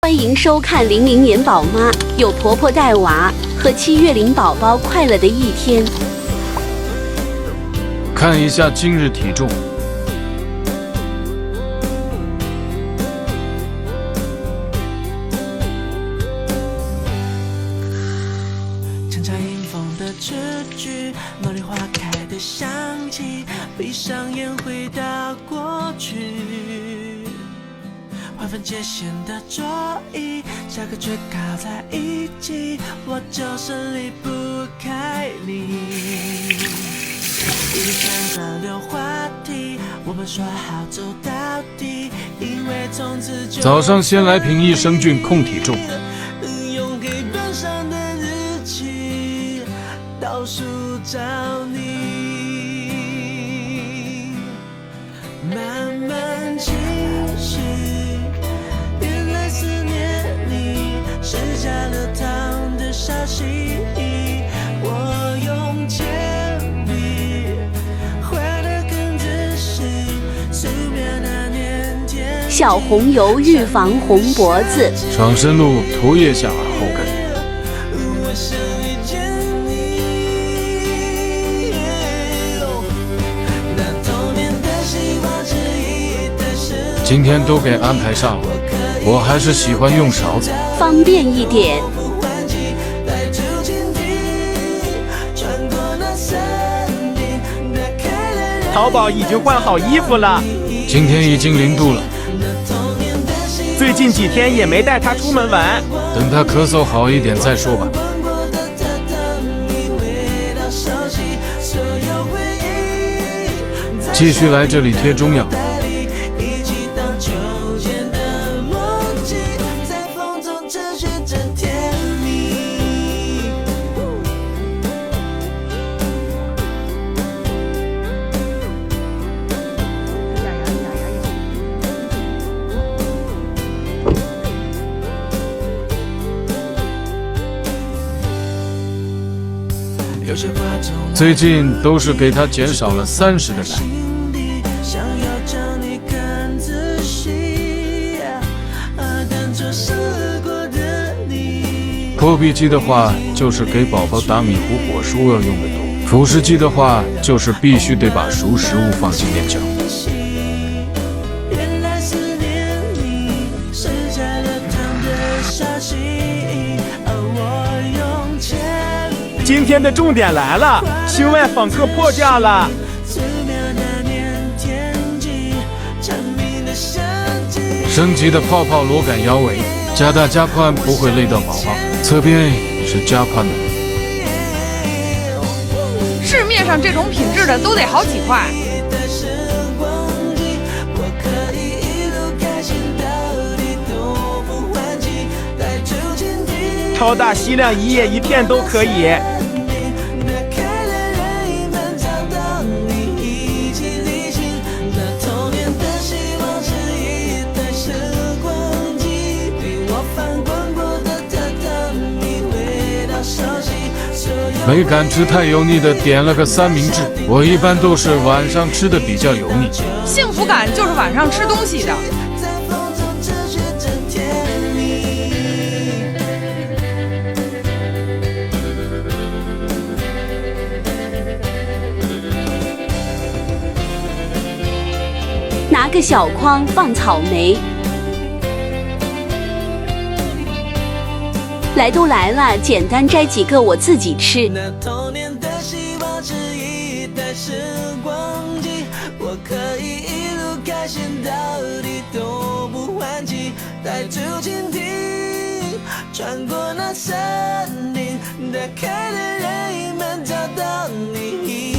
欢迎收看00年宝妈，有婆婆带娃和7月龄宝宝快乐的一天。看一下今日体重。乘着迎风的雏菊，茉莉花开的香气，闭上眼回到过去。划分界限的桌椅，下课却靠在一起，我就是离不开你。一路旋转溜话题，我们说好走到底，因为从此就早上先来瓶益生菌控体重。用黑板上的日期倒数找你，慢慢清晰。原来思念你是加了糖的消息，我用铅笔画得更仔细，素描那年天。小红油预防红脖子。爽身露涂腋下耳后根。我想遇见你，那童年的希望之一的是今天都给安排上了，我还是喜欢用勺子，方便一点。淘宝已经换好衣服了，今天已经0度了，最近几天也没带它出门玩。等他咳嗽好一点再说吧。继续来这里贴中药。最近都是给他减少了30的奶。破壁机的话，就是给宝宝打米糊果蔬要用的多；辅食机的话，就是必须得把熟食物放进面墙。今天的重点来了，胸外访客破价了。升级的泡泡螺杆腰围，加大加宽不会累到宝宝，侧边是加宽的。市面上这种品质的都得好几块。超大吸量一叶一片都可以。没敢吃太油腻的，点了个三明治。我一般都是晚上吃的比较油腻。幸福感就是晚上吃东西的。拿个小筐放草莓。来都来了，简单摘几个我自己吃。那童年的希望之一的时光机，我可以一路开心到底都不换气，带出蜻蜓，穿过那森林，打开的任意门找到你。